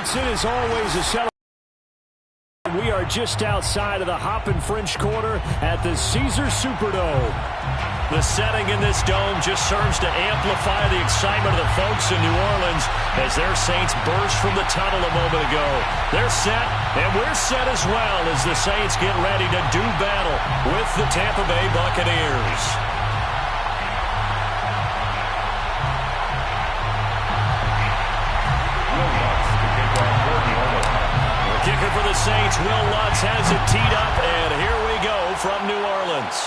It is always a celebration. We are just outside of the Hoppin' French Quarter at the Caesars Superdome. The setting in this dome just serves to amplify the excitement of the folks in New Orleans as their Saints burst from the tunnel a moment ago. They're set, and we're set as well as the Saints get ready to do battle with the Tampa Bay Buccaneers. The kicker for the Saints, Will Lutz, has it teed up, and here we go from New Orleans.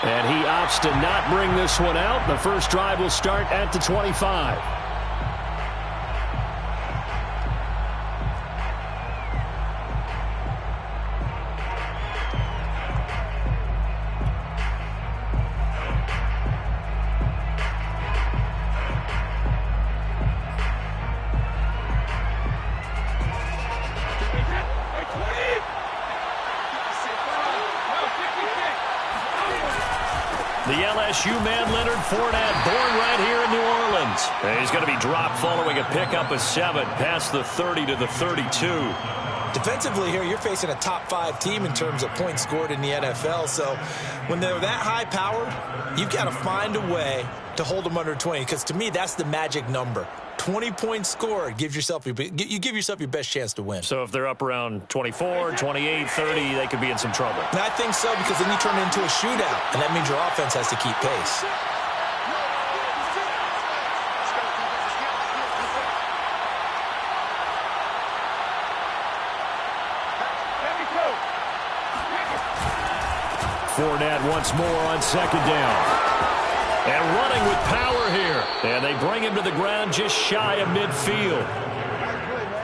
And he opts to not bring this one out. The first drive will start at the 25. The LSU man, Leonard Fournette, born right here in New Orleans. And he's going to be dropped following a pickup of 7 past the 30 to the 32. Defensively here, you're facing a top-5 team in terms of points scored in the NFL. So when they're that high-powered, you've got to find a way to hold them under 20. Because to me, that's the magic number. 20 points scored gives yourself you give yourself your best chance to win. So if they're up around 24, 28, 30, they could be in some trouble. And I think so, because then you turn it into a shootout, and that means your offense has to keep pace. Fournette once more on second down. And running with power here. And they bring him to the ground just shy of midfield.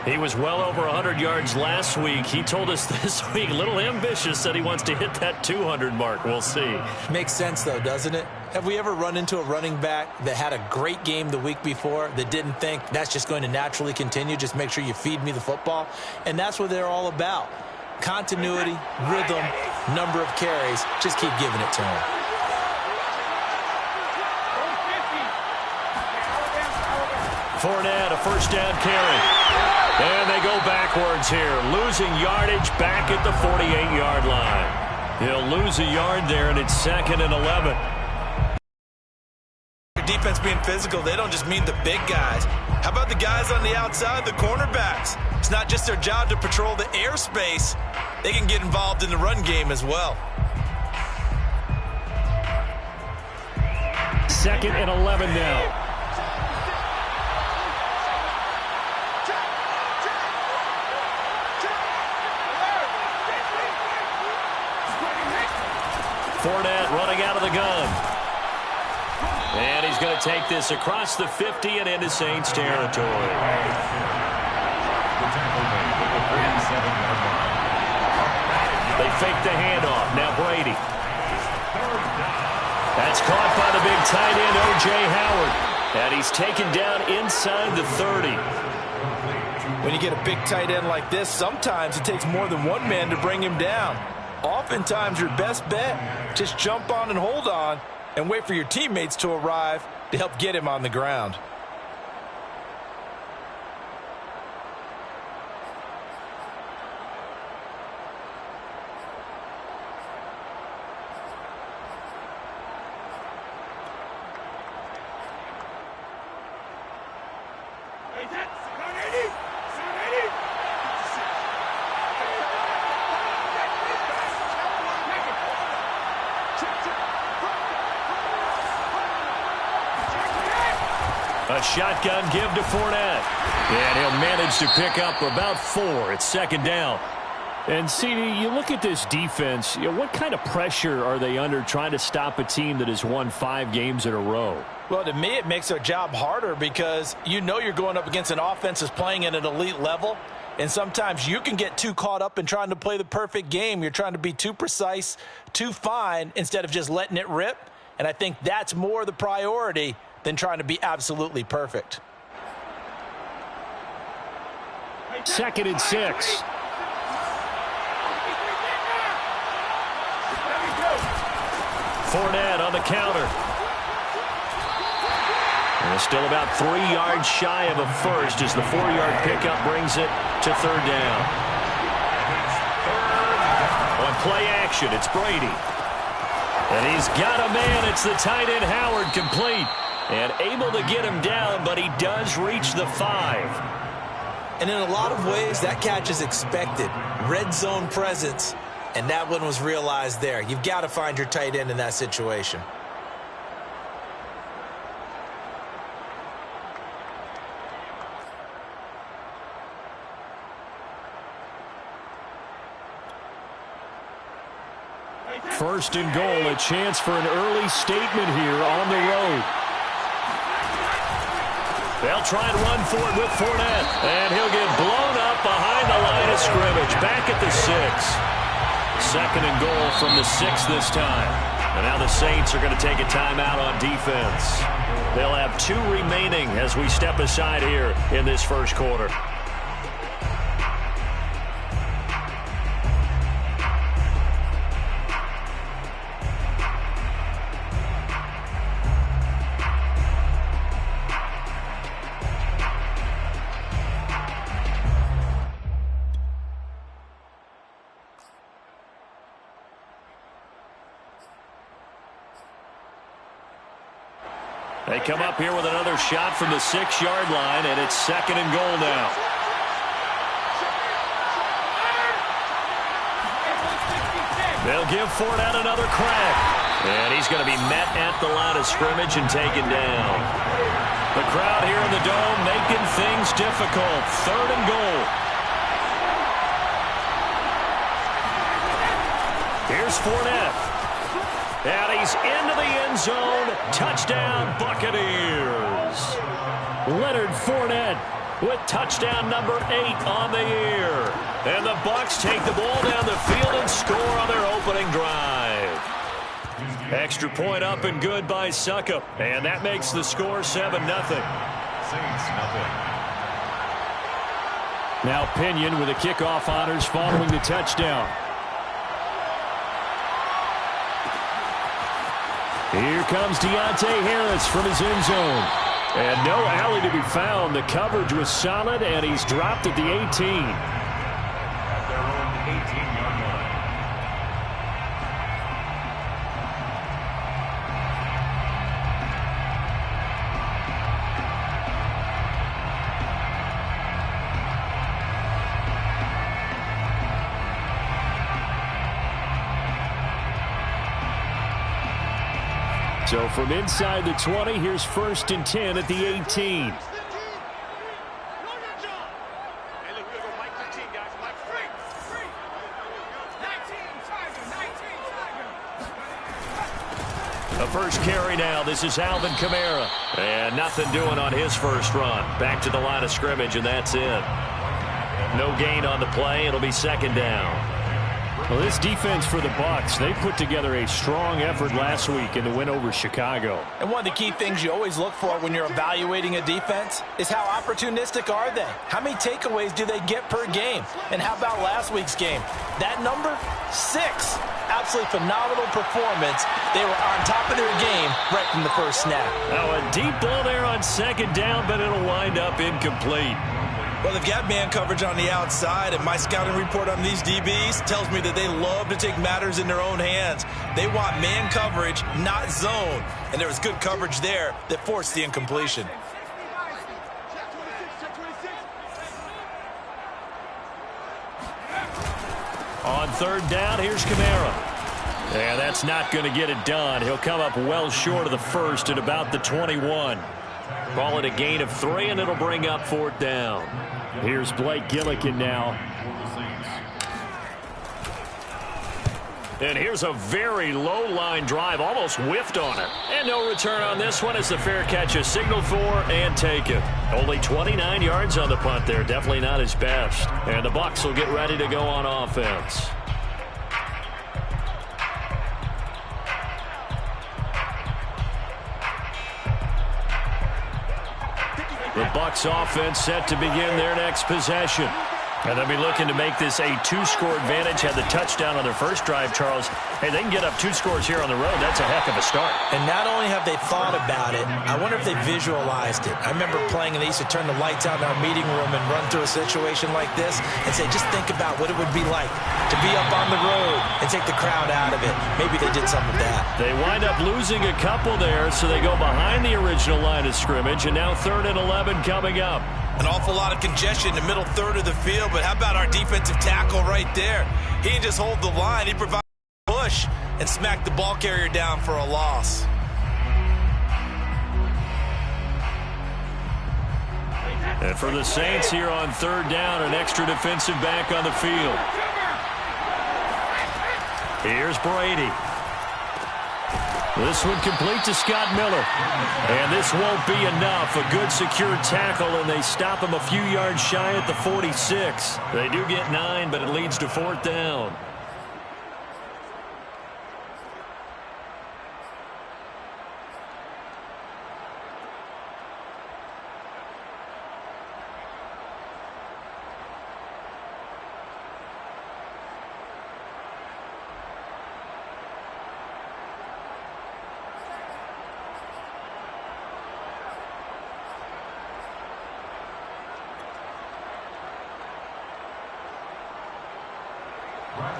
He was well over 100 yards last week. He told us this week, a little ambitious, said he wants to hit that 200 mark. We'll see. Makes sense, though, doesn't it? Have we ever run into a running back that had a great game the week before that didn't think that's just going to naturally continue? Just make sure you feed me the football. And that's what they're all about. Continuity, rhythm, number of carries. Just keep giving it to him. Fournette, a first down carry. And they go backwards here, losing yardage back at the 48-yard line. He'll lose a yard there, and it's 2nd and 11. Defense being physical, they don't just mean the big guys. How about the guys on the outside, the cornerbacks? It's not just their job to patrol the airspace. They can get involved in the run game as well. 2nd and 11 now. Fournette running out of the gun. And he's going to take this across the 50 and into Saints territory. They fake the handoff. Now Brady. That's caught by the big tight end, O.J. Howard. And he's taken down inside the 30. When you get a big tight end like this, sometimes it takes more than one man to bring him down. Oftentimes, your best bet, just jump on and hold on and wait for your teammates to arrive to help get him on the ground. A shotgun give to Fournette. And he'll manage to pick up about 4. It's 2nd down. And, CD, you look at this defense, what kind of pressure are they under trying to stop a team that has won 5 games in a row? Well, to me, it makes their job harder because you know you're going up against an offense that's playing at an elite level. And sometimes you can get too caught up in trying to play the perfect game. You're trying to be too precise, too fine, instead of just letting it rip. And I think that's more the priority than trying to be absolutely perfect. 2nd and 6. Fournette on the counter. And still about 3 yards shy of a first as the 4-yard pickup brings it to third down. On play action, it's Brady. And he's got a man. It's the tight end Howard, complete. And able to get him down, but he does reach the 5. And in a lot of ways, that catch is expected. Red zone presence, and that one was realized there. You've got to find your tight end in that situation. First and goal, a chance for an early statement here on the road. They'll try and run for it with Fournette. And he'll get blown up behind the line of scrimmage. Back at the 6. Second and goal from the 6 this time. And now the Saints are going to take a timeout on defense. They'll have 2 remaining as we step aside here in this first quarter. They come up here with another shot from the 6-yard line, and it's second and goal now. They'll give Fournette another crack. And he's going to be met at the line of scrimmage and taken down. The crowd here in the Dome making things difficult. Third and goal. Here's Fournette. And he's into the end zone. Touchdown, Buccaneers. Leonard Fournette with touchdown number 8 on the year. And the Bucs take the ball down the field and score on their opening drive. Extra point up and good by Suckup. And that makes the score 7-0. Now Pinion with the kickoff honors following the touchdown. Here comes Deontay Harris from his end zone. And no alley to be found. The coverage was solid, and he's dropped at the 18. At their own 18-yard line. So from inside the 20, here's first and 10 at the 18. The first carry now. This is Alvin Kamara. And nothing doing on his first run. Back to the line of scrimmage, and that's it. No gain on the play. It'll be second down. Well, this defense for the Bucs, they put together a strong effort last week in the win over Chicago. And one of the key things you always look for when you're evaluating a defense is how opportunistic are they? How many takeaways do they get per game? And how about last week's game? That number, 6. Absolutely phenomenal performance. They were on top of their game right from the first snap. Now a deep ball there on second down, but it'll wind up incomplete. Well, they've got man coverage on the outside, and my scouting report on these DBs tells me that they love to take matters in their own hands. They want man coverage, not zone. And there was good coverage there that forced the incompletion. On third down, here's Kamara. And that's not going to get it done. He'll come up well short of the first at about the 21. Call it a gain of 3, and it'll bring up fourth down. Here's Blake Gillikin now. And here's a very low line drive, almost whiffed on it. And no return on this one as the fair catch is signaled for and taken. Only 29 yards on the punt there. Definitely not his best. And the Bucs will get ready to go on offense. The Bucs offense set to begin their next possession. And they'll be looking to make this a 2-score advantage. Had the touchdown on their first drive, Charles. Hey, they can get up 2 scores here on the road. That's a heck of a start. And not only have they thought about it, I wonder if they visualized it. I remember playing, and they used to turn the lights out in our meeting room and run through a situation like this and say, just think about what it would be like to be up on the road and take the crowd out of it. Maybe they did some of that. They wind up losing a couple there, so they go behind the original line of scrimmage, and now 3rd and 11 coming up. An awful lot of congestion in the middle third of the field, but how about our defensive tackle right there? He didn't just hold the line. He provided a push and smacked the ball carrier down for a loss. And for the Saints here on 3rd down, an extra defensive back on the field. Here's Brady. This one complete to Scott Miller. And this won't be enough. A good secure tackle, and they stop him a few yards shy at the 46. They do get 9, but it leads to 4th down.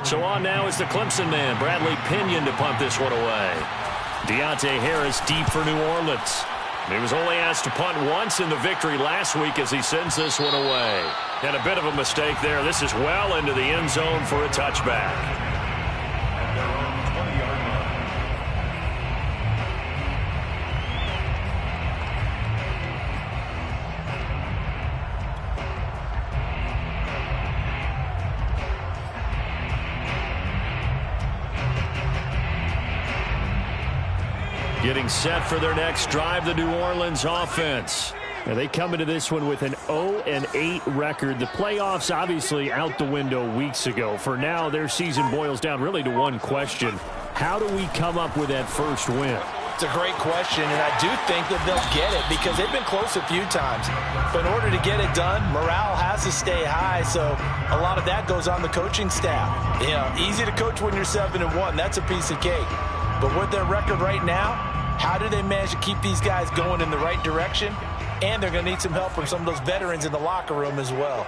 So on now is the Clemson man, Bradley Pinion, to punt this one away. Deontay Harris deep for New Orleans. He was only asked to punt once in the victory last week as he sends this one away. And a bit of a mistake there. This is well into the end zone for a touchback. At their own 20-yard line. Getting set for their next drive, the New Orleans offense. Now they come into this one with an 0-8 record. The playoffs obviously out the window weeks ago. For now, their season boils down really to one question. How do we come up with that first win? It's a great question, and I do think that they'll get it because they've been close a few times. But in order to get it done, morale has to stay high, so a lot of that goes on the coaching staff. You know, easy to coach when you're 7-1. That's a piece of cake. But with their record right now, how do they manage to keep these guys going in the right direction? And they're going to need some help from some of those veterans in the locker room as well.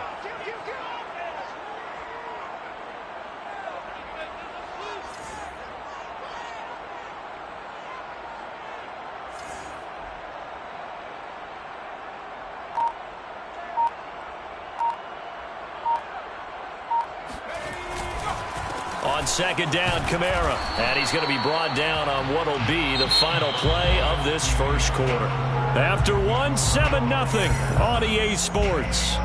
On 2nd down, Kamara. And he's going to be brought down on what will be the final play of this first quarter. After 7-0 on EA Sports.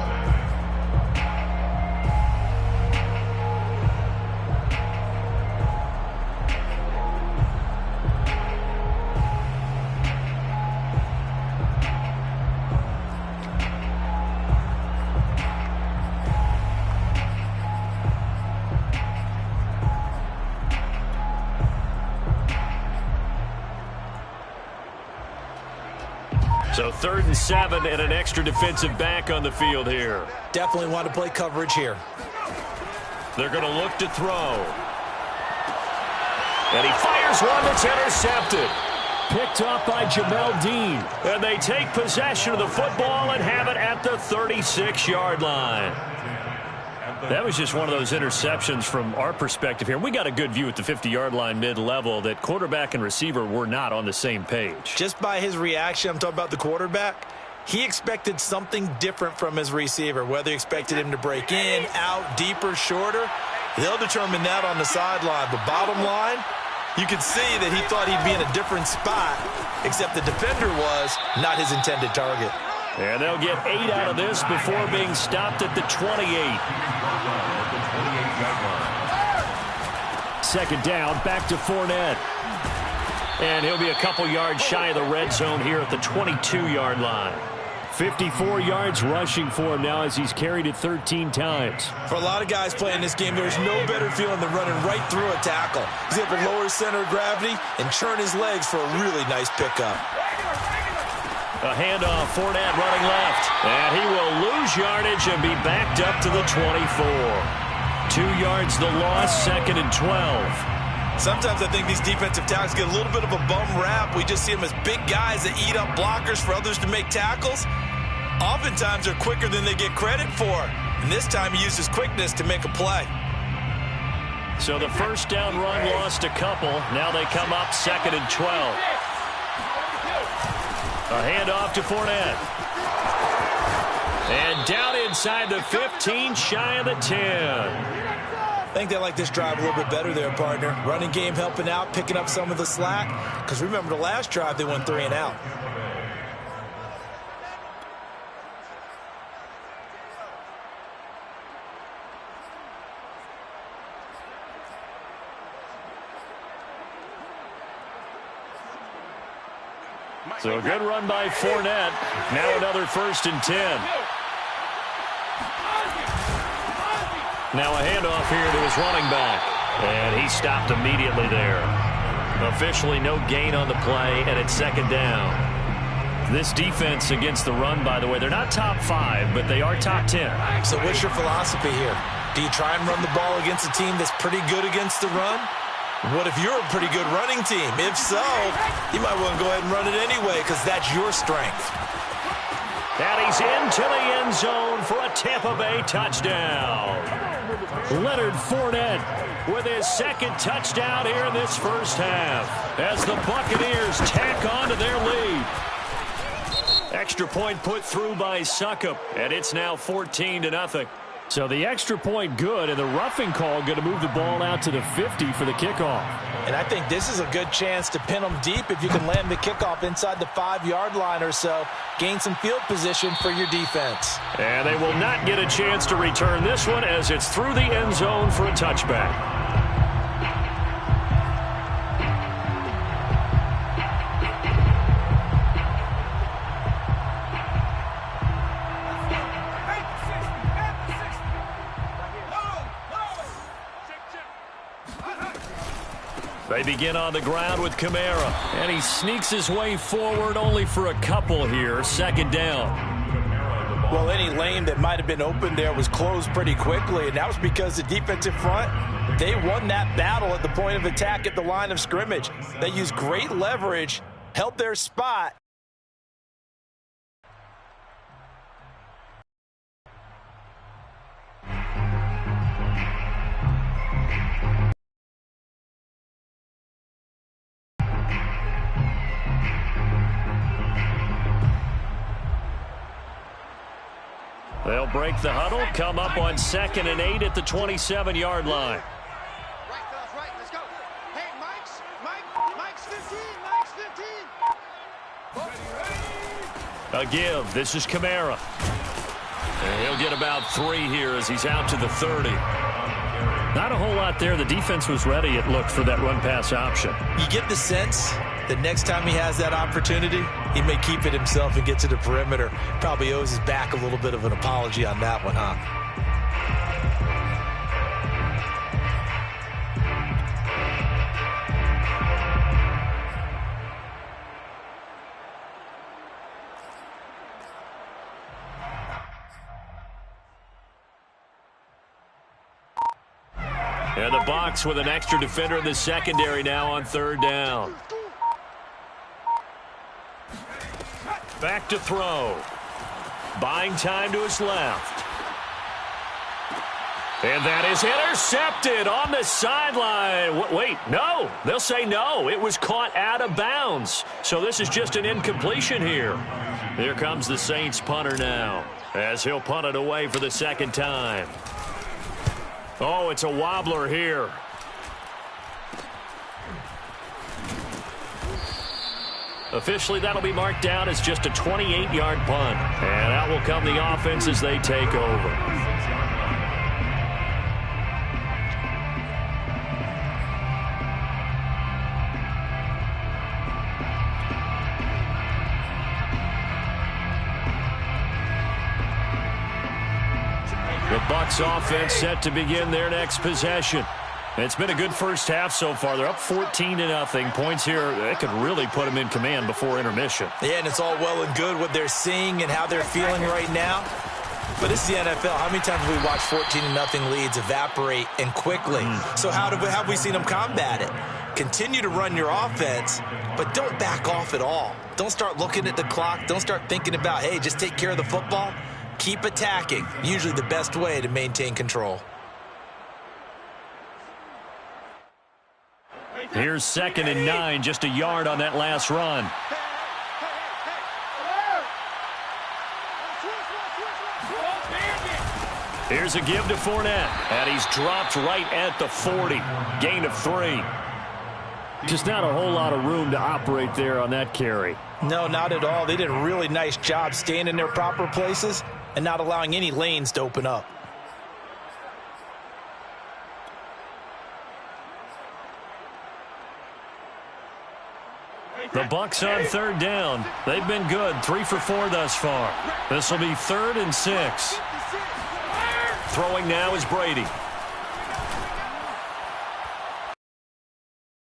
So 3rd and 7 and an extra defensive back on the field here. Definitely want to play coverage here. They're going to look to throw. And he fires one that's intercepted. Picked off by Jamel Dean. And they take possession of the football and have it at the 36-yard line. That was just one of those interceptions from our perspective here. We got a good view at the 50-yard line mid-level that quarterback and receiver were not on the same page. Just by his reaction, I'm talking about the quarterback, he expected something different from his receiver, whether he expected him to break in, out, deeper, shorter. They'll determine that on the sideline. But bottom line, you could see that he thought he'd be in a different spot, except the defender was not his intended target. And they'll get 8 out of this before being stopped at the 28. 2nd down, back to Fournette. And he'll be a couple yards shy of the red zone here at the 22-yard line. 54 yards rushing for him now as he's carried it 13 times. For a lot of guys playing this game, there's no better feeling than running right through a tackle. He's able to lower his center of gravity and churn his legs for a really nice pickup. A handoff, Fournette running left. And he will lose yardage and be backed up to the 24. 2 yards the loss, 2nd and 12. Sometimes I think these defensive tackles get a little bit of a bum rap. We just see them as big guys that eat up blockers for others to make tackles. Oftentimes they're quicker than they get credit for. And this time he used his quickness to make a play. So the first down run lost a couple. Now they come up 2nd and 12. A handoff to Fournette. And down inside the 15, shy of the 10. I think they like this drive a little bit better there, partner. Running game helping out, picking up some of the slack. Because remember the last drive, they went 3 and out. So a good run by Fournette. Now another 1st and 10. Now a handoff here to his running back. And he stopped immediately there. Officially no gain on the play, and it's 2nd down. This defense against the run, by the way, they're not top 5, but they are top 10. So what's your philosophy here? Do you try and run the ball against a team that's pretty good against the run? What if you're a pretty good running team? If so, you might want to go ahead and run it anyway because that's your strength. And he's into the end zone for a Tampa Bay touchdown. Leonard Fournette with his 2nd touchdown here in this first half as the Buccaneers tack on to their lead. Extra point put through by Succop, and it's now 14-0. So the extra point good, and the roughing call going to move the ball out to the 50 for the kickoff. And I think this is a good chance to pin them deep if you can land the kickoff inside the 5-yard line or so. Gain some field position for your defense. And they will not get a chance to return this one as it's through the end zone for a touchback. They begin on the ground with Kamara, and he sneaks his way forward only for a couple here. 2nd down. Well, any lane that might have been open there was closed pretty quickly, and that was because the defensive front, they won that battle at the point of attack at the line of scrimmage. They used great leverage, held their spot. They'll break the huddle, come up on 2nd and 8 at the 27-yard line. Right, fellas, right, let's go. Hey, Mike's 15, Mike's 15. A give, this is Kamara. And he'll get about 3 here as he's out to the 30. Not a whole lot there. The defense was ready, it looked, for that run-pass option. You get the sense that next time he has that opportunity, he may keep it himself and get to the perimeter. Probably owes his back a little bit of an apology on that one, huh? And the box with an extra defender in the secondary now on 3rd down. Back to throw. Buying time to his left. And that is intercepted on the sideline. Wait, no. They'll say no. It was caught out of bounds. So this is just an incompletion here. Here comes the Saints punter now as he'll punt it away for the 2nd time. Oh, it's a wobbler here. Officially, that'll be marked down as just a 28-yard punt. And out will come the offense as they take over. The Bucs offense set to begin their next possession. It's been a good first half so far. They're up 14-0. Points here, that could really put them in command before intermission. Yeah, and it's all well and good what they're seeing and how they're feeling right now. But this is the NFL. How many times have we watched 14-0 leads evaporate and quickly? So how have we seen them combat it? Continue to run your offense, but don't back off at all. Don't start looking at the clock. Don't start thinking about, hey, just take care of the football. Keep attacking. Usually the best way to maintain control. Here's 2nd and 9, just a yard on that last run. Here's a give to Fournette, and he's dropped right at the 40. Gain of 3. Just not a whole lot of room to operate there on that carry. No, not at all. They did a really nice job staying in their proper places and not allowing any lanes to open up. The Bucs on 3rd down. They've been good, 3 for 4 thus far. This will be 3rd and 6. Throwing now is Brady.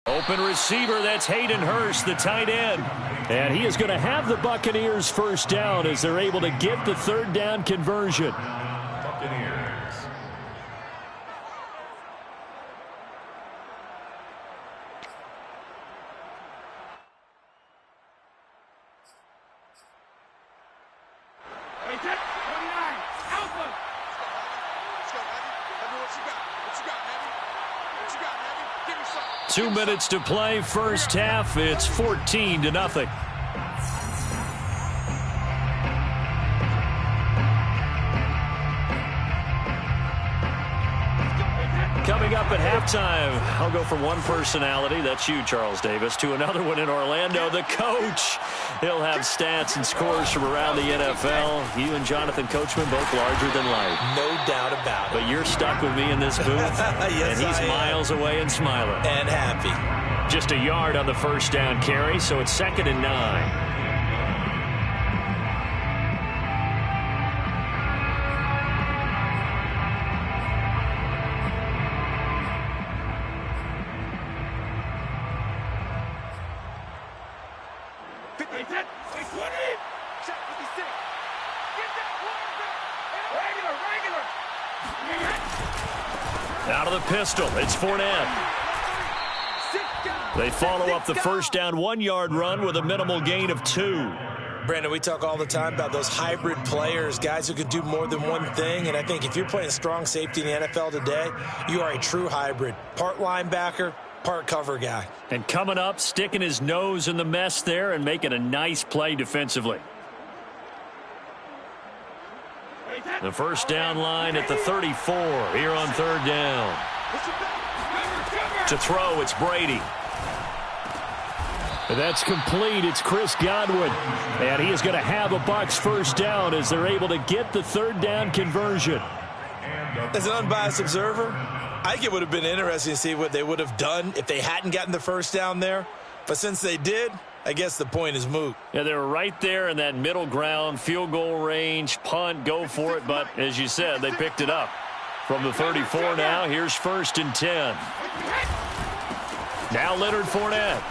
Open receiver, that's Hayden Hurst, the tight end. And he is going to have the Buccaneers first down as they're able to get the 3rd down conversion. Buccaneers. Hey, 29, Alpha. Let's go, Heavy. Heavy, what you got? What you got, Heavy? What you got, Heavy? Give me some. 2 minutes to play, first half. It's 14-0. Coming up at halftime, I'll go from one personality, that's you, Charles Davis, to another one in Orlando, the coach. He'll have stats and scores from around the NFL. You and Jonathan Coachman, both larger than life. No doubt about it. But you're stuck with me in this booth, Yes, and he's I am. miles away and smiling. And happy. Just a yard on the first down carry, so it's 2nd and 9. Out of the pistol, it's Fournette. They follow up the first down 1-yard run with a minimal gain of 2. Brandon, we talk all the time about those hybrid players, guys who could do more than one thing. And I think if you're playing strong safety in the NFL today, you are a true hybrid. Part linebacker, part cover guy. And coming up, sticking his nose in the mess there and making a nice play defensively. The first down line at the 34 here on 3rd down. To throw, it's Brady. That's complete. It's Chris Godwin. And he is going to have a Bucs first down as they're able to get the 3rd down conversion. As an unbiased observer, I think it would have been interesting to see what they would have done if they hadn't gotten the first down there. But since they did, I guess the point is moot. Yeah, they were right there in that middle ground, field goal range, punt, go for it. But as you said, they picked it up. From the 34 now, here's 1st and 10. Now Leonard Fournette.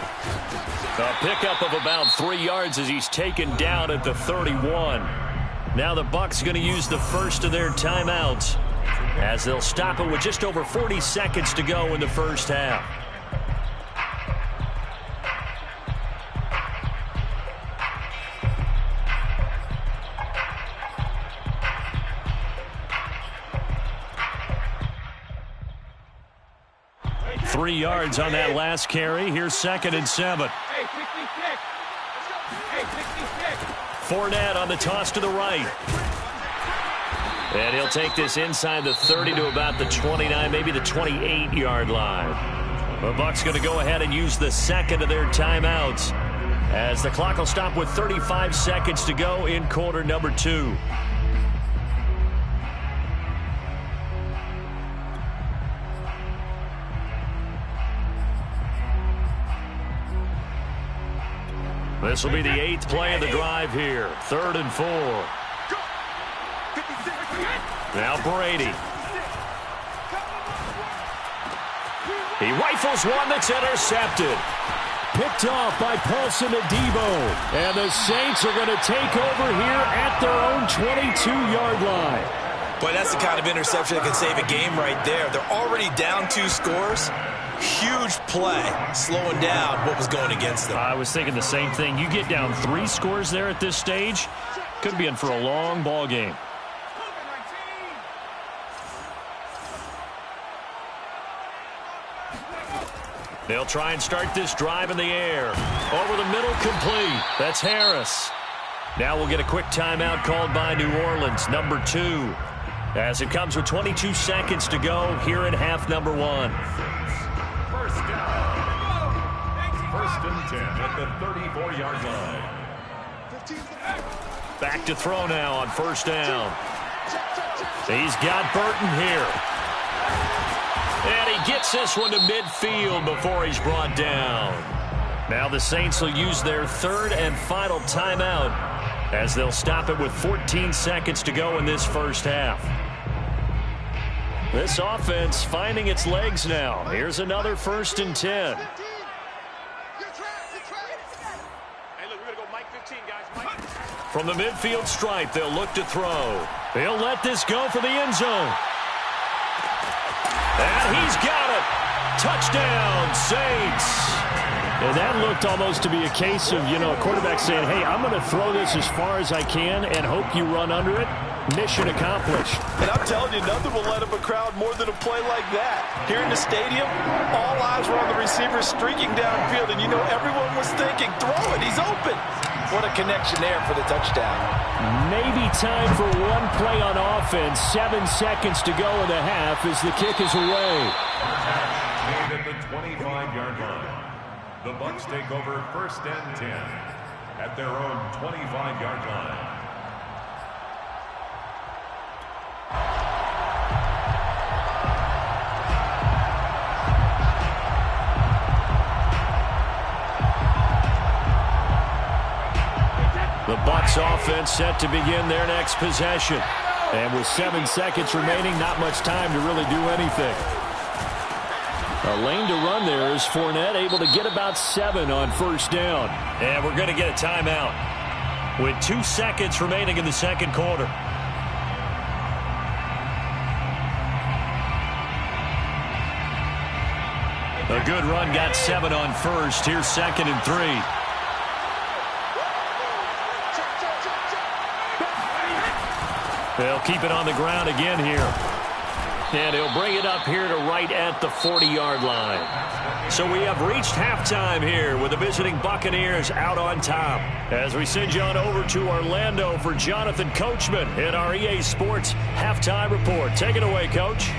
A pickup of about 3 yards as he's taken down at the 31. Now the Bucs going to use the first of their timeouts as they'll stop it with just over 40 seconds to go in the first half. Three yards on that last carry. Here's 2nd and 7. Fournette on the toss to the right. And he'll take this inside the 30 to about the 29, maybe the 28-yard line. The Bucs going to go ahead and use the second of their timeouts as the clock will stop with 35 seconds to go in quarter number 2. This will be the 8th play of the drive here. 3rd and 4. Now Brady. He rifles one that's intercepted. Picked off by Paulson Adebo. And the Saints are going to take over here at their own 22-yard line. Boy, that's the kind of interception that can save a game right there. They're already down 2 scores. Huge play, slowing down what was going against them. I was thinking the same thing. You get down 3 scores there at this stage, could be in for a long ball game. They'll try and start this drive in the air. Over the middle, complete. That's Harris. Now we'll get a quick timeout called by New Orleans, number 2. As it comes with 22 seconds to go here in half number 1. First down. First and 10 at the 34-yard line. Back to throw now on first down. He's got Burton here. And he gets this one to midfield before he's brought down. Now the Saints will use their 3rd and final timeout as they'll stop it with 14 seconds to go in this first half. This offense finding its legs now. Here's another 1st and 10. From the midfield stripe, they'll look to throw. They'll let this go for the end zone. And he's got it. Touchdown, Saints. And that looked almost to be a case of, a quarterback saying, hey, I'm going to throw this as far as I can and hope you run under it. Mission accomplished. And I'm telling you, nothing will let up a crowd more than a play like that. Here in the stadium, all eyes were on the receiver streaking downfield, and everyone was thinking, throw it, he's open. What a connection there for the touchdown. Maybe time for one play on offense. 7 seconds to go in the half as the kick is away. Made at the 25-yard line. The Bucs take over 1st and 10 at their own 25-yard line. The Bucs offense set to begin their next possession. And with 7 seconds remaining, not much time to really do anything. A lane to run there is Fournette, able to get about 7 on first down. And we're going to get a timeout with 2 seconds remaining in the second quarter. A good run, got 7 on first. Here's 2nd and 3. They'll keep it on the ground again here. And he'll bring it up here to right at the 40-yard line. So we have reached halftime here with the visiting Buccaneers out on top. As we send you on over to Orlando for Jonathan Coachman in our EA Sports Halftime Report. Take it away, Coach.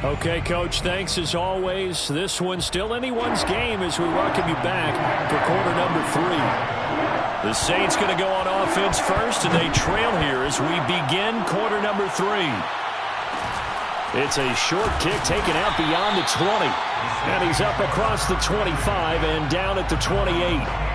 Okay, Coach, thanks as always. This one's still anyone's game as we welcome you back for quarter number 3. The Saints going to go on offense first, and they trail here as we begin quarter number 3. It's a short kick taken out beyond the 20. And he's up across the 25 and down at the 28.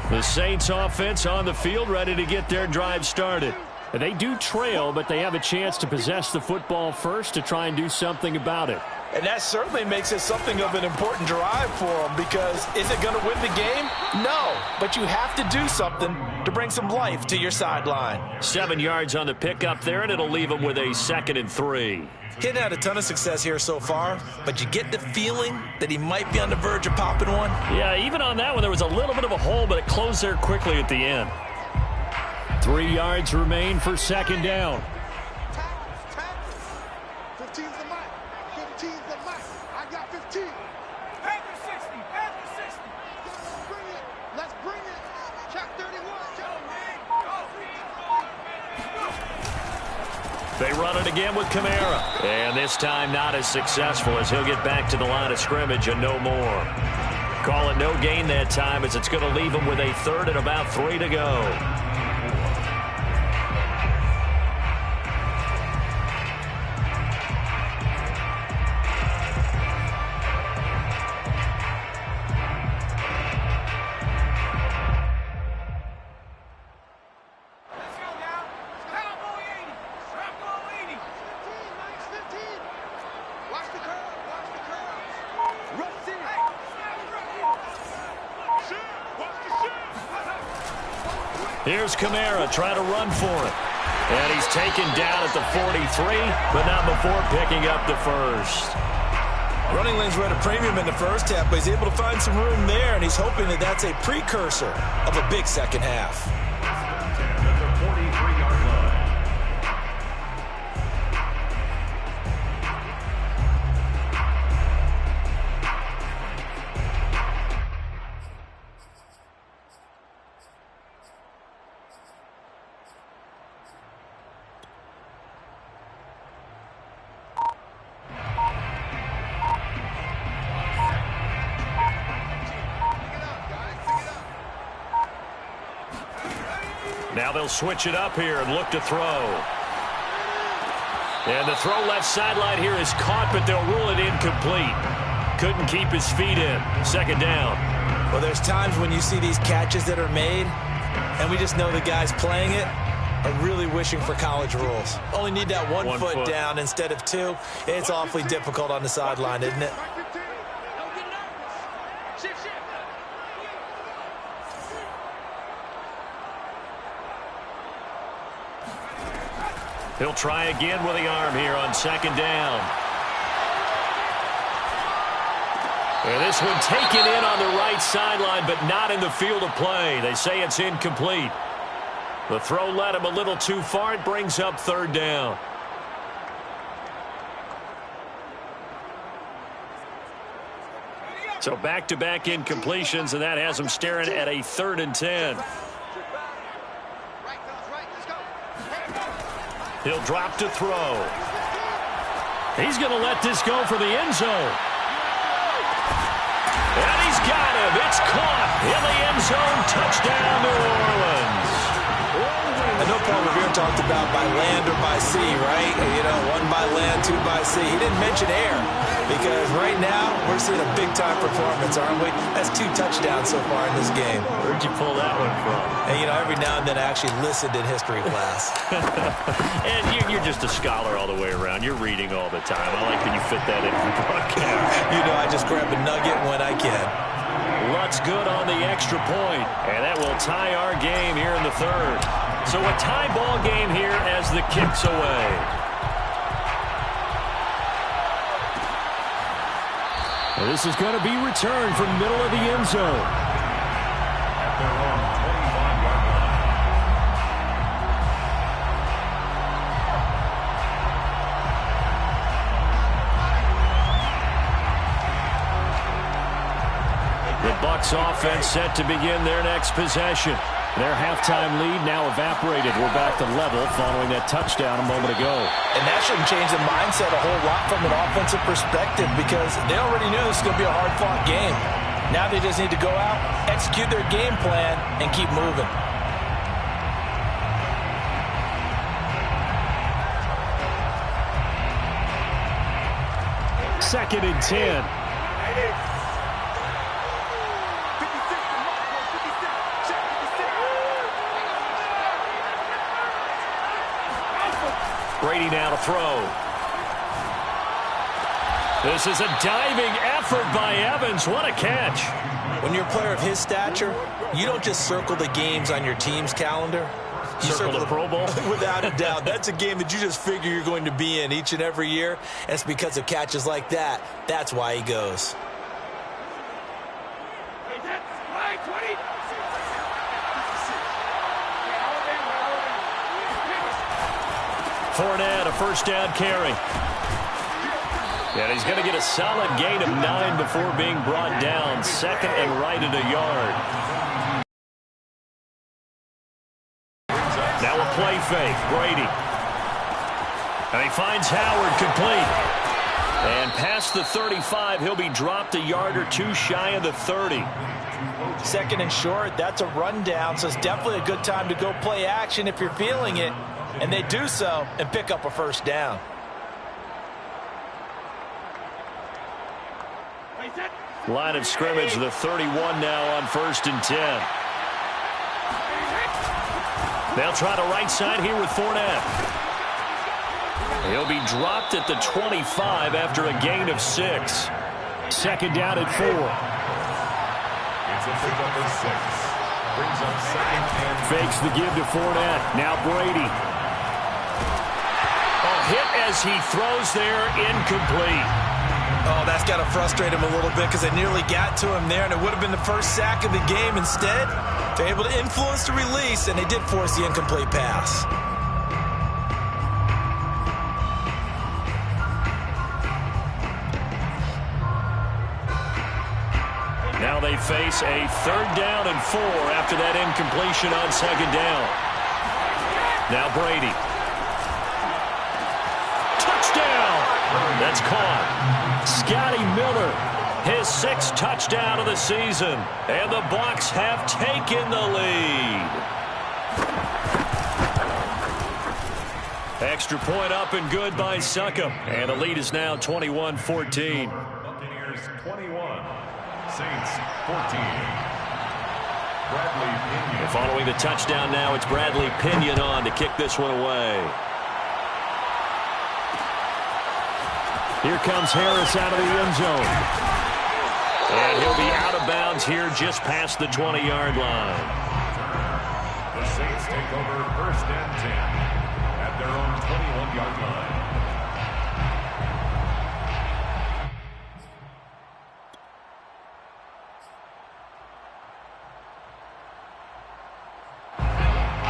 The Saints offense on the field, ready to get their drive started. They do trail, but they have a chance to possess the football first to try and do something about it. And that certainly makes it something of an important drive for them, because is it going to win the game? No, but you have to do something to bring some life to your sideline. 7 yards on the pickup there, and it'll leave them with a 2nd and 3. He hadn't had a ton of success here so far, but you get the feeling that he might be on the verge of popping one. Yeah, even on that one, there was a little bit of a hole, but it closed there quickly at the end. 3 yards remain for 2nd down. 15's the mic. 15's the mic. I got 15. Panther 60. Panther 60. Let's bring it. Let's bring it. Check 31. They run it again with Kamara. And this time not as successful as he'll get back to the line of scrimmage and no more. Call it no gain that time as it's going to leave him with a third and about 3 to go. Here's Kamara trying to run for it. And he's taken down at the 43, but not before picking up the first. Running lanes were at a premium in the first half, but he's able to find some room there, and he's hoping that that's a precursor of a big second half. At the 43-yard line. Now they'll switch it up here and look to throw. And the throw left sideline here is caught, but they'll rule it incomplete. Couldn't keep his feet in. Second down. Well, there's times when you see these catches that are made, and we just know the guys playing it are really wishing for college rules. Only need that one foot down instead of two. It's awfully difficult on the sideline, isn't it? He'll try again with the arm here on second down. And this one taken in on the right sideline, but not in the field of play. They say it's incomplete. The throw led him a little too far. It brings up third down. So back-to-back incompletions, and that has him staring at a 3rd and 10. He'll drop to throw. He's going to let this go for the end zone. And he's got him. It's caught in the end zone. Touchdown, New Orleans. I know Paul Revere talked about by land or by sea, right? You know, one by land, two by sea. He didn't mention air because right now we're seeing a big-time performance, aren't we? That's 2 touchdowns so far in this game. Where'd you pull that one from? And, you know, every now and then I actually listened in history class. And you're just a scholar all the way around. You're reading all the time. I like that you fit that in the broadcast. You know, I just grab a nugget when I can. Lutz good on the extra point. And that will tie our game here in the 3rd. So a tie ball game here as the kick's away. Well, this is going to be returned from middle of the end zone. At their own 25-yard line. The Bucs offense set to begin their next possession. Their halftime lead now evaporated. We're back to level following that touchdown a moment ago. And that shouldn't change the mindset a whole lot from an offensive perspective because they already knew this was going to be a hard-fought game. Now they just need to go out, execute their game plan, and keep moving. Second and 10. Brady now to throw. This is a diving effort by Evans. What a catch. When you're a player of his stature, you don't just circle the games on your team's calendar. You circle the Pro Bowl? Without a doubt. That's a game that you just figure you're going to be in each and every year. And it's because of catches like that. That's why he goes. Fournette, a first down carry. And he's going to get a solid gain of 9 before being brought down. Second and right at a yard. Now a play fake. Brady. And he finds Howard complete. And past the 35, he'll be dropped a yard or two shy of the 30. Second and short, that's a rundown, so it's definitely a good time to go play action if you're feeling it. And they do so and pick up a first down. Line of scrimmage, the 31 now on 1st and 10. They'll try to right side here with Fournette. He'll be dropped at the 25 after a gain of 6. Second down at 4. It's a pickup of 6. Brings up second and Fakes the give to Fournette. Now Brady. Hit as he throws there, incomplete. Oh, that's got to frustrate him a little bit because they nearly got to him there, and it would have been the first sack of the game. Instead, they're able to influence the release, and they did force the incomplete pass. Now they face a 3rd down and 4 after that incompletion on 2nd down. Now Brady. That's caught. Scotty Miller, his 6th touchdown of the season. And the Bucs have taken the lead. Extra point up and good by Succop. And the lead is now 21-14. Buccaneers 21, Saints 14. Bradley Pinion. And following the touchdown now, it's Bradley Pinion on to kick this one away. Here comes Harris out of the end zone. And he'll be out of bounds here just past the 20-yard line. The Saints take over 1st and 10 at their own 21-yard line.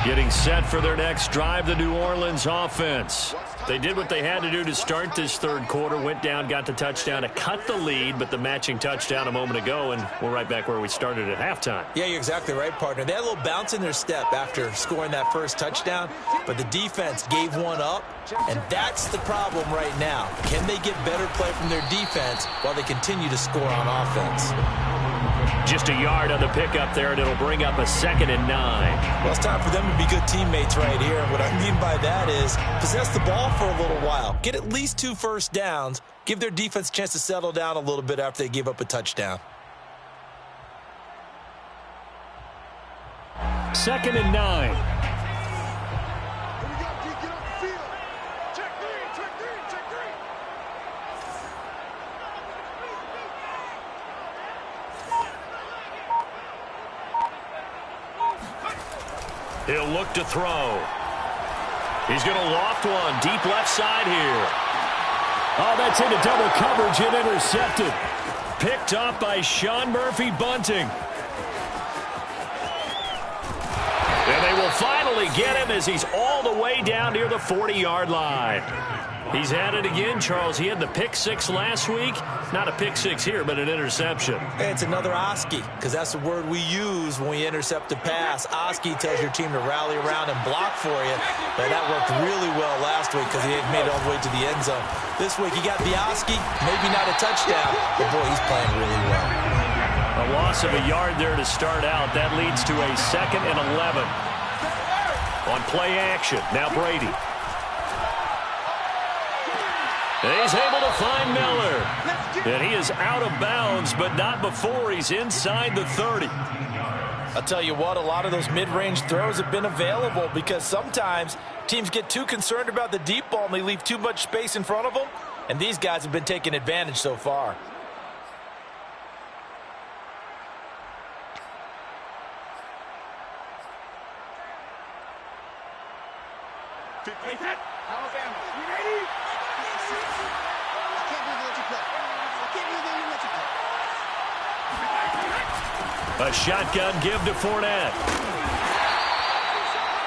Getting set for their next drive, the New Orleans offense. They did what they had to do to start this 3rd quarter, went down, got the touchdown to cut the lead, but the matching touchdown a moment ago, and we're right back where we started at halftime. Yeah, you're exactly right, partner. They had a little bounce in their step after scoring that first touchdown, but the defense gave one up, and that's the problem right now. Can they get better play from their defense while they continue to score on offense? Just a yard on the pickup there, and it'll bring up a 2nd and 9. Well, it's time for them to be good teammates right here. And what I mean by that is possess the ball for a little while. Get at least 2 first downs. Give their defense a chance to settle down a little bit after they give up a touchdown. 2nd and 9. He'll look to throw. He's going to loft one deep left side here. Oh, that's into double coverage and intercepted. Picked up by Sean Murphy-Bunting. And they will finally get him as he's all the way down near the 40-yard line. He's had it again, Charles. He had the pick 6 last week. Not a pick 6 here, but an interception. It's another Oski, because that's the word we use when we intercept a pass. Oski tells your team to rally around and block for you. But that worked really well last week because he had made it all the way to the end zone. This week he got the Oski, maybe not a touchdown, but boy, he's playing really well. A loss of a yard there to start out. That leads to a 2nd and 11. On play action, now Brady. And he's able to find Miller. And he is out of bounds, but not before he's inside the 30. I'll tell you what, a lot of those mid-range throws have been available because sometimes teams get too concerned about the deep ball and they leave too much space in front of them. And these guys have been taking advantage so far. Alabama, you ready? A shotgun give to Fournette.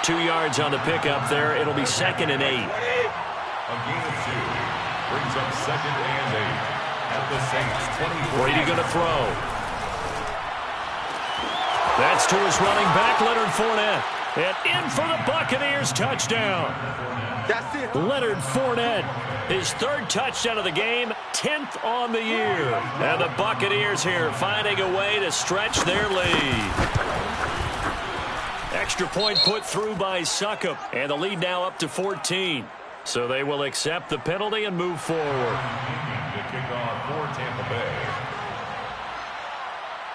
2 yards on the pickup there. It'll be 2nd and 8. A gain of 2 brings up 2nd and 8 at the Saints 24. Brady going to throw. That's to his running back, Leonard Fournette. And in for the Buccaneers touchdown. That's it. Leonard Fournette. His third touchdown of the game, 10th on the year. And the Buccaneers here finding a way to stretch their lead. Extra point put through by Succop. And the lead now up to 14. So they will accept the penalty and move forward. The kickoff for Tampa Bay.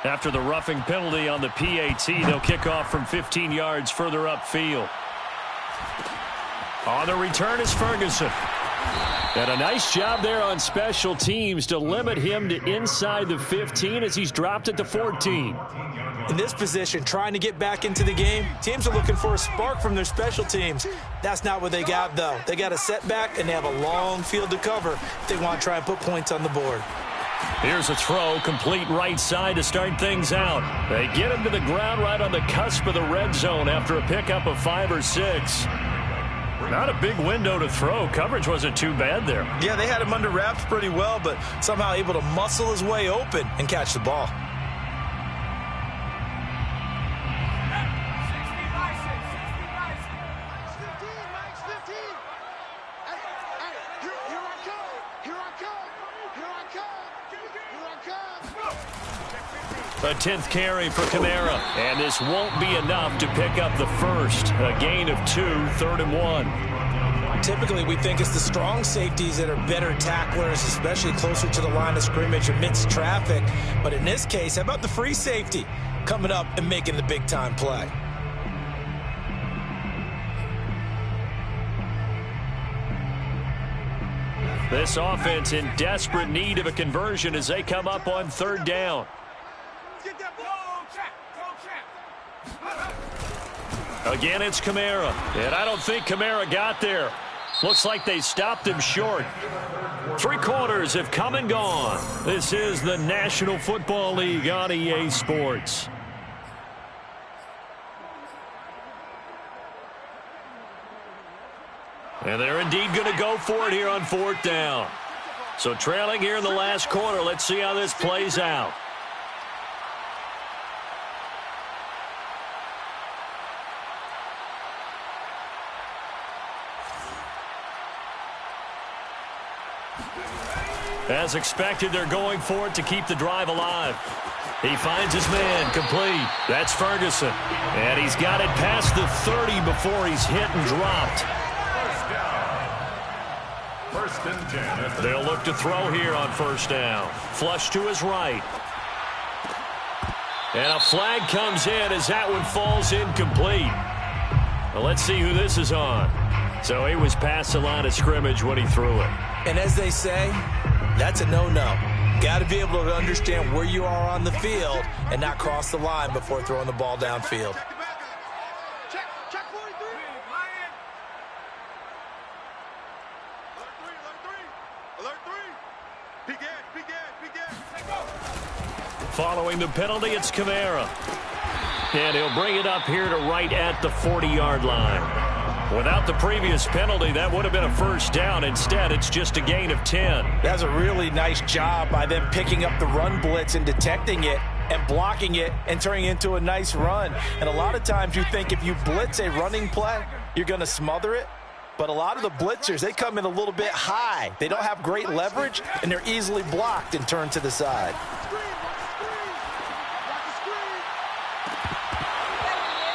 After the roughing penalty on the PAT, they'll kick off from 15 yards further upfield. On the return is Ferguson. And a nice job there on special teams to limit him to inside the 15 as he's dropped at the 14. In this position, trying to get back into the game, teams are looking for a spark from their special teams. That's not what they got, though. They got a setback, and they have a long field to cover if they want to try and put points on the board. Here's a throw, complete right side to start things out. They get him to the ground right on the cusp of the red zone after a pickup of 5 or 6. Not a big window to throw. Coverage wasn't too bad there. Yeah, they had him under wraps pretty well, but somehow able to muscle his way open and catch the ball. A 10th carry for Kamara. And this won't be enough to pick up the first. A gain of 2, 3rd and 1. Typically, we think it's the strong safeties that are better tacklers, especially closer to the line of scrimmage amidst traffic. But in this case, how about the free safety coming up and making the big-time play? This offense in desperate need of a conversion as they come up on 3rd down. Again, it's Kamara. And I don't think Kamara got there. Looks like they stopped him short. 3 quarters have come and gone. This is the National Football League on EA Sports. And they're indeed going to go for it here on 4th down. So trailing here in the last quarter. Let's see how this plays out. As expected, they're going for it to keep the drive alive. He finds his man, complete. That's Ferguson. And he's got it past the 30 before he's hit and dropped. First and 10. They'll look to throw here on 1st down. Flush to his right. And a flag comes in as that one falls incomplete. Well, let's see who this is on. So he was past the line of scrimmage when he threw it. And as they say, that's a no-no. Got to be able to understand where you are on the field and not cross the line before throwing the ball downfield. Check 43. Alert 3. Peek in. Following the penalty, it's Kamara. And he'll bring it up here to right at the 40-yard line. Without the previous penalty, that would have been a 1st down. Instead, it's just a gain of 10. That's a really nice job by them picking up the run blitz and detecting it and blocking it and turning it into a nice run. And a lot of times you think if you blitz a running play, you're going to smother it. But a lot of the blitzers, they come in a little bit high. They don't have great leverage, and they're easily blocked and turned to the side.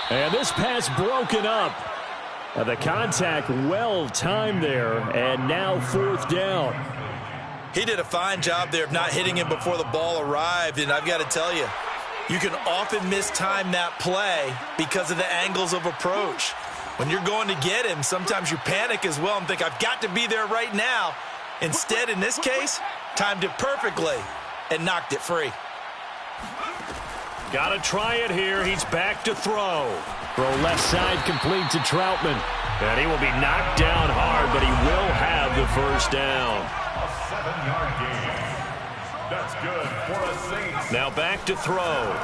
And this pass broken up. The contact well timed there, and now 4th down. He did a fine job there of not hitting him before the ball arrived, and I've got to tell you, you can often mistime that play because of the angles of approach. When you're going to get him, sometimes you panic as well and think, I've got to be there right now. Instead, in this case, timed it perfectly and knocked it free. Got to try it here. He's back to throw. Throw left side complete to Troutman. And he will be knocked down hard, but he will have the 1st down. A 7-yard gain. That's good for a Saints. Now back to throw.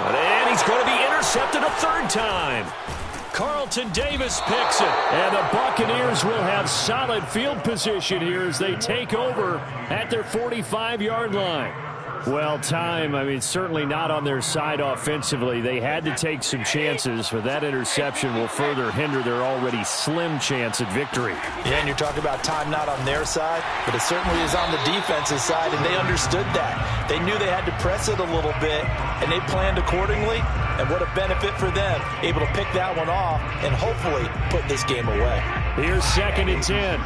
And he's going to be intercepted a 3rd time. Carlton Davis picks it. And the Buccaneers will have solid field position here as they take over at their 45-yard line. Well, time, I mean, certainly not on their side offensively. They had to take some chances, but that interception will further hinder their already slim chance at victory. Yeah, and you're talking about time not on their side, but it certainly is on the defensive side, and they understood that. They knew they had to press it a little bit, and they planned accordingly, and what a benefit for them, able to pick that one off and hopefully put this game away. Here's 2nd and 10.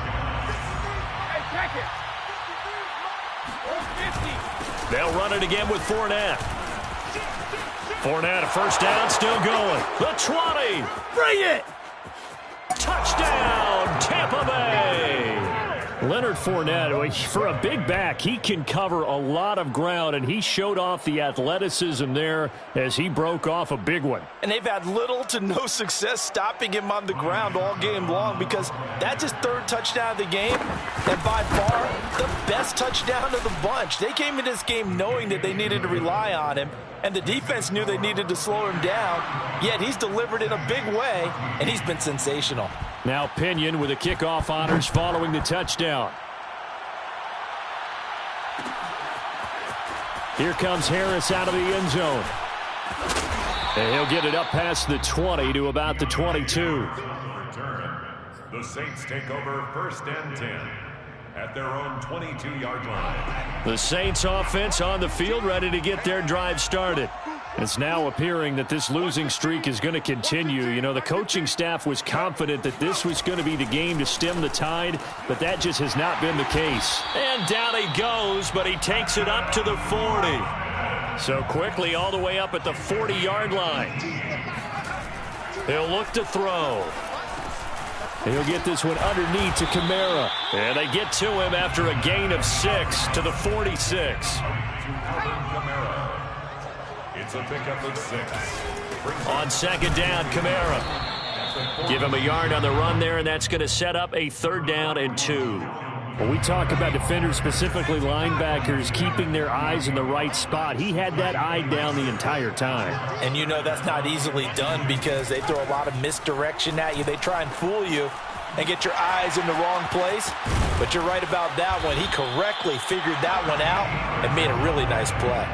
They'll run it again with Fournette. Fournette, a first down, still going. The 20. Bring it! Touchdown, Tampa Bay! Leonard Fournette, for a big back, he can cover a lot of ground, and he showed off the athleticism there as he broke off a big one. And they've had little to no success stopping him on the ground all game long because that's his 3rd touchdown of the game, and by far the best touchdown of the bunch. They came into this game knowing that they needed to rely on him, and the defense knew they needed to slow him down, yet he's delivered in a big way, and he's been sensational. Now Pinion with the kickoff honors following the touchdown. Here comes Harris out of the end zone. And he'll get it up past the 20 to about the 22. The Saints take over 1st and 10 at their own 22-yard line. The Saints offense on the field ready to get their drive started. It's now appearing that this losing streak is going to continue. You know, the coaching staff was confident that this was going to be the game to stem the tide, but that just has not been the case. And down he goes, but he takes it up to the 40. So quickly all the way up at the 40-yard line. He'll look to throw. He'll get this one underneath to Kamara. And they get to him after a gain of 6 to the 46. It's a pickup of 6. On 2nd down, Kamara. Give him a yard on the run there, and that's going to set up a 3rd down and 2. When we talk about defenders, specifically linebackers, keeping their eyes in the right spot, he had that eye down the entire time. And you know that's not easily done because they throw a lot of misdirection at you. They try and fool you and get your eyes in the wrong place. But you're right about that one. He correctly figured that one out and made a really nice play.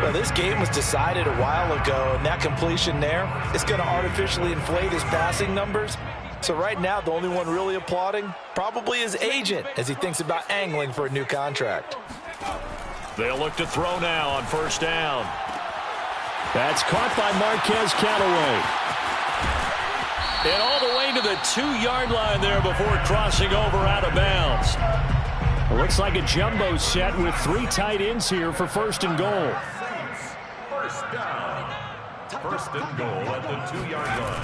Well, this game was decided a while ago, and that completion there is going to artificially inflate his passing numbers. So right now, the only one really applauding probably his agent as he thinks about angling for a new contract. They'll look to throw now on 1st down. That's caught by Marquez Callaway. And all the way to the 2-yard line there before crossing over out of bounds. It looks like a jumbo set with 3 tight ends here for 1st and goal. 1st down. 1st and goal at the 2-yard line.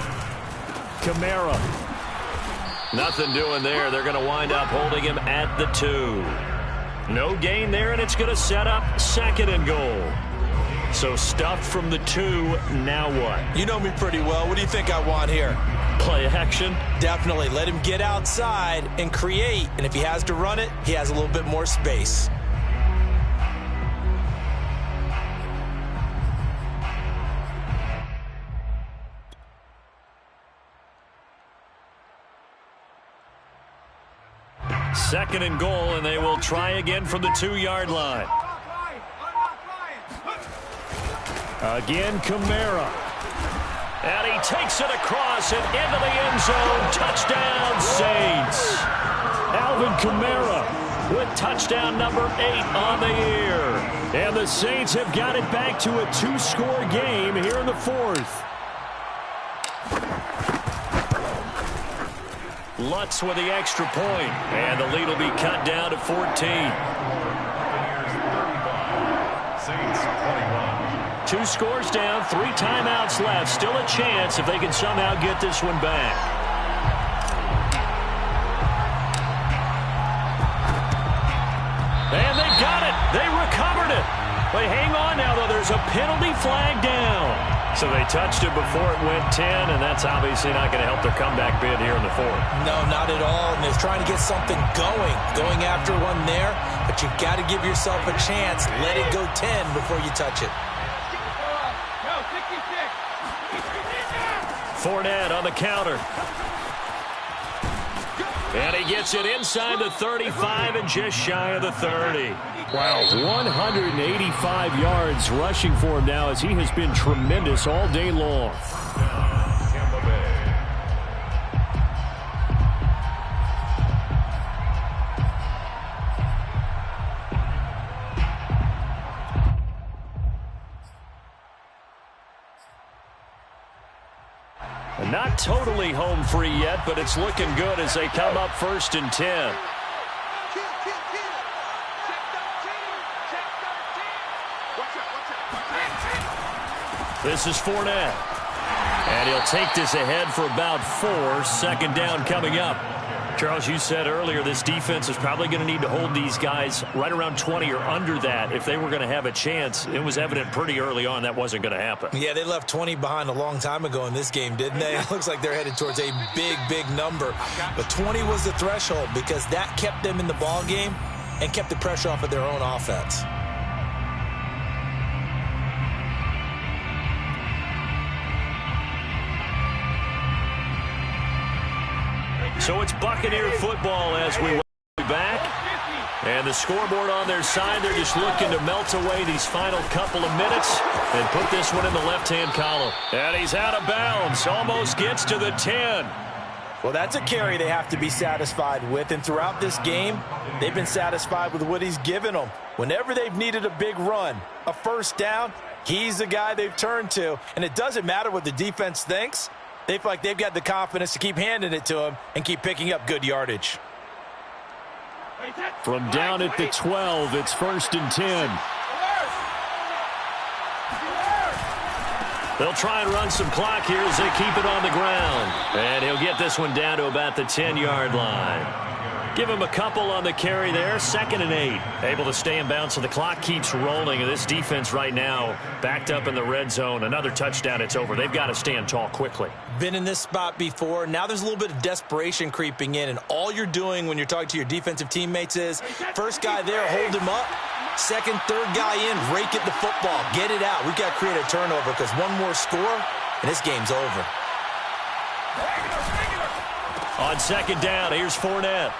Kamara. Nothing doing there. They're going to wind up holding him at the 2. No gain there, and it's going to set up 2nd and goal. So stuffed from the 2, now what? You know me pretty well. What do you think I want here? Play action? Definitely. Let him get outside and create, and if he has to run it, he has a little bit more space. Second and goal, and they will try again from the 2-yard line. Again, Kamara. And he takes it across and into the end zone. Touchdown, Saints. Alvin Kamara with touchdown number 8 on the year. And the Saints have got it back to a 2-score game here in the 4th. Lutz with the extra point, and the lead will be cut down to 14. Saints 21. 2 scores down, 3 timeouts left. Still a chance if they can somehow get this one back. And they got it. They recovered it. They hang on now, though. There's a penalty flag down. So they touched it before it went 10, and that's obviously not going to help their comeback bid here in the 4th. No, not at all. And they're trying to get something going after one there. But you've got to give yourself a chance. Let it go 10 before you touch it. Fournette on the counter. And he gets it inside the 35 and just shy of the 30. Wow, 185 yards rushing for him now as he has been tremendous all day long. Not totally home free yet, but it's looking good as they come up 1st and 10. This is Fournette. And he'll take this ahead for about 4. 2nd down coming up. Charles, you said earlier this defense is probably going to need to hold these guys right around 20 or under that if they were going to have a chance. It was evident pretty early on that wasn't going to happen. Yeah, they left 20 behind a long time ago in this game, didn't they? It looks like they're headed towards a big, big number. But 20 was the threshold because that kept them in the ball game and kept the pressure off of their own offense. So it's Buccaneer football as we welcome back. And the scoreboard on their side, they're just looking to melt away these final couple of minutes and put this one in the left-hand column. And he's out of bounds, almost gets to the 10. Well, that's a carry they have to be satisfied with. And throughout this game, they've been satisfied with what he's given them. Whenever they've needed a big run, a 1st down, he's the guy they've turned to. And it doesn't matter what the defense thinks. They feel like they've got the confidence to keep handing it to him and keep picking up good yardage. From down at the 12, it's 1st and 10. They'll try and run some clock here as they keep it on the ground. And he'll get this one down to about the 10-yard line. Give him a couple on the carry there. 2nd and 8. Able to stay in bounds, so the clock keeps rolling. And this defense right now backed up in the red zone. Another touchdown, it's over. They've got to stand tall quickly. Been in this spot before. Now there's a little bit of desperation creeping in. And all you're doing when you're talking to your defensive teammates is, first guy there, hold him up. 2nd, 3rd guy in, rake at the football. Get it out. We've got to create a turnover because one more score, and this game's over. On 2nd down, here's Fournette.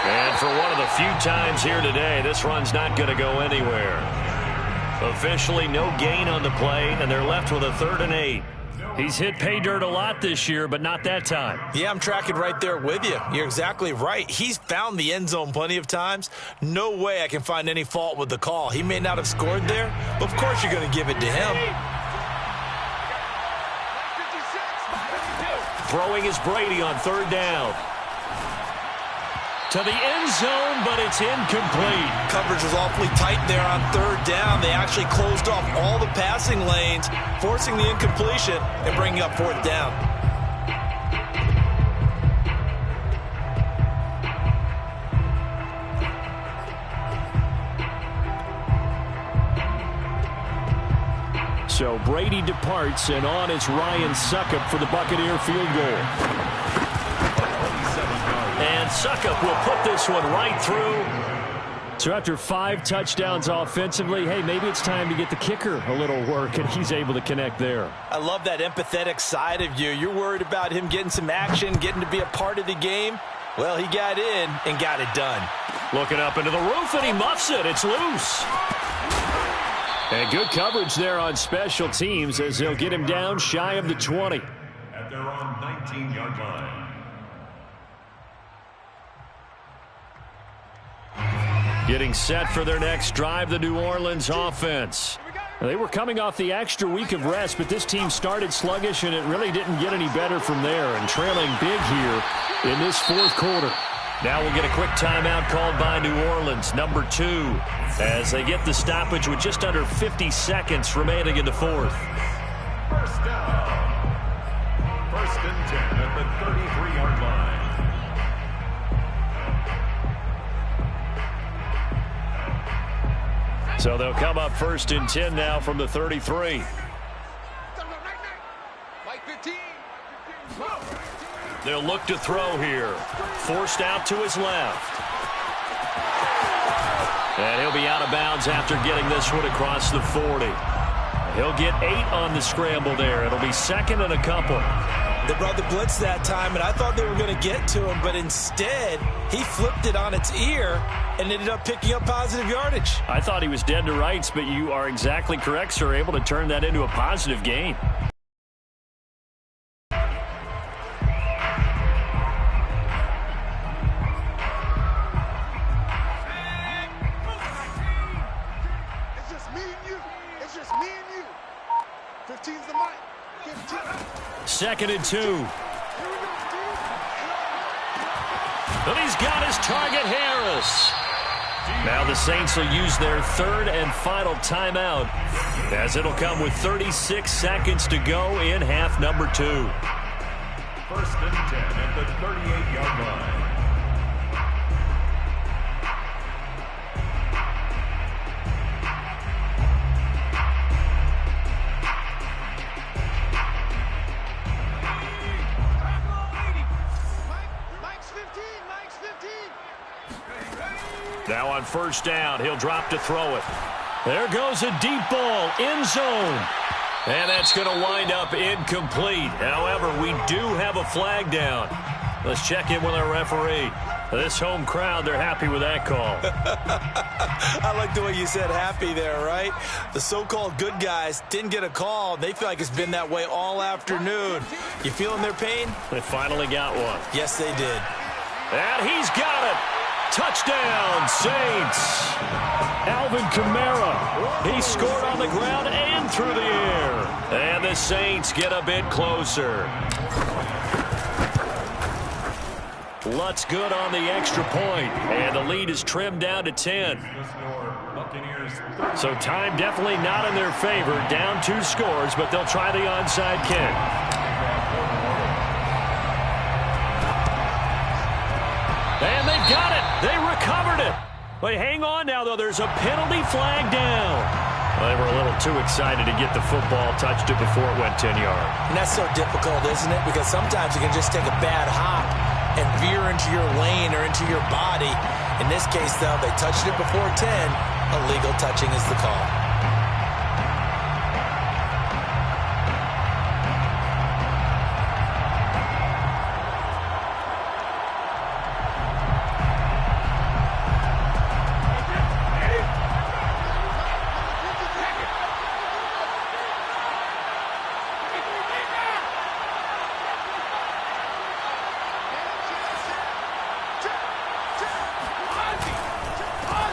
And for one of the few times here today, this run's not going to go anywhere. Officially no gain on the play, and they're left with a 3rd and 8. He's hit pay dirt a lot this year, but not that time. Yeah, I'm tracking right there with you. You're exactly right. He's found the end zone plenty of times. No way I can find any fault with the call. He may not have scored there, but of course you're going to give it to him. Throwing is Brady on 3rd down. To the end zone, but it's incomplete. Coverage was awfully tight there on 3rd down. They actually closed off all the passing lanes, forcing the incompletion and bringing up 4th down. So Brady departs, and on is Ryan Succop for the Buccaneer field goal. And Succop will put this one right through. So after 5 touchdowns offensively, hey, maybe it's time to get the kicker a little work, and he's able to connect there. I love that empathetic side of you. You're worried about him getting some action, getting to be a part of the game. Well, he got in and got it done. Looking up into the roof, and he muffs it. It's loose. And good coverage there on special teams as they'll get him down shy of the 20. At their own 19-yard line. Getting set for their next drive, the New Orleans offense. They were coming off the extra week of rest, but this team started sluggish, and it really didn't get any better from there, and trailing big here in this 4th quarter. Now we'll get a quick timeout called by New Orleans, number 2, as they get the stoppage with just under 50 seconds remaining in the 4th. 1st down. 1st and 10 at the 33-yard line. So they'll come up 1st and 10 now from the 33. They'll look to throw here. Forced out to his left. And he'll be out of bounds after getting this one across the 40. He'll get 8 on the scramble there. It'll be 2nd and a couple. They brought the blitz that time, and I thought they were going to get to him, but instead, he flipped it on its ear and ended up picking up positive yardage. I thought he was dead to rights, but you are exactly correct, sir. Able to turn that into a positive gain. It's just me and you. It's just me and you. 15's the mic. 15. 2nd and 2. And he's got his target, Harris. Now the Saints will use their 3rd and final timeout, as it'll come with 36 seconds to go in half number 2. 1st and 10 at the 38-yard line. Now on 1st down, he'll drop to throw it. There goes a deep ball, end zone. And that's going to wind up incomplete. However, we do have a flag down. Let's check in with our referee. This home crowd, they're happy with that call. I like the way you said happy there, right? The so-called good guys didn't get a call. They feel like it's been that way all afternoon. You feeling their pain? They finally got one. Yes, they did. And he's got it. Touchdown, Saints. Alvin Kamara. He scored on the ground and through the air. And the Saints get a bit closer. Lutz good on the extra point. And the lead is trimmed down to 10. So time definitely not in their favor. Down 2 scores, but they'll try the onside kick. And they've got it. They recovered it. They hang on now, though. There's a penalty flag down. Well, they were a little too excited to get the football, touched it before it went 10 yards. And that's so difficult, isn't it? Because sometimes you can just take a bad hop and veer into your lane or into your body. In this case, though, they touched it before 10. Illegal touching is the call.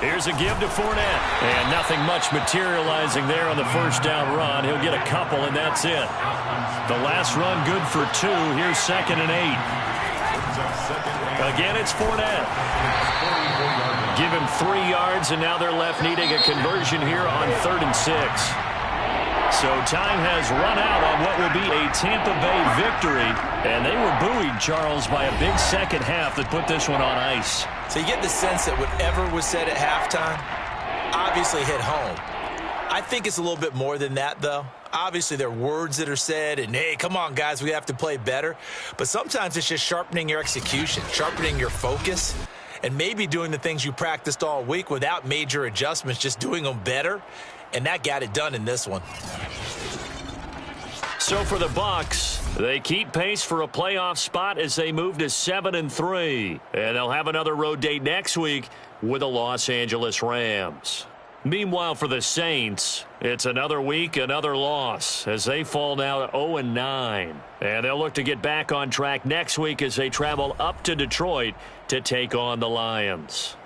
Here's a give to Fournette. And nothing much materializing there on the 1st down run. He'll get a couple, and that's it. The last run good for 2. Here's 2nd and 8. Again, it's Fournette. Give him 3 yards, and now they're left needing a conversion here on 3rd and 6. So time has run out on what will be a Tampa Bay victory. And they were buoyed, Charles, by a big second half that put this one on ice. So you get the sense that whatever was said at halftime obviously hit home. I think it's a little bit more than that, though. Obviously, there are words that are said, and, hey, come on, guys, we have to play better. But sometimes it's just sharpening your execution, sharpening your focus, and maybe doing the things you practiced all week without major adjustments, just doing them better. And that got it done in this one. So for the Bucs, they keep pace for a playoff spot as they move to 7-3. And they'll have another road date next week with the Los Angeles Rams. Meanwhile, for the Saints, it's another week, another loss, as they fall now to 0-9. And they'll look to get back on track next week as they travel up to Detroit to take on the Lions.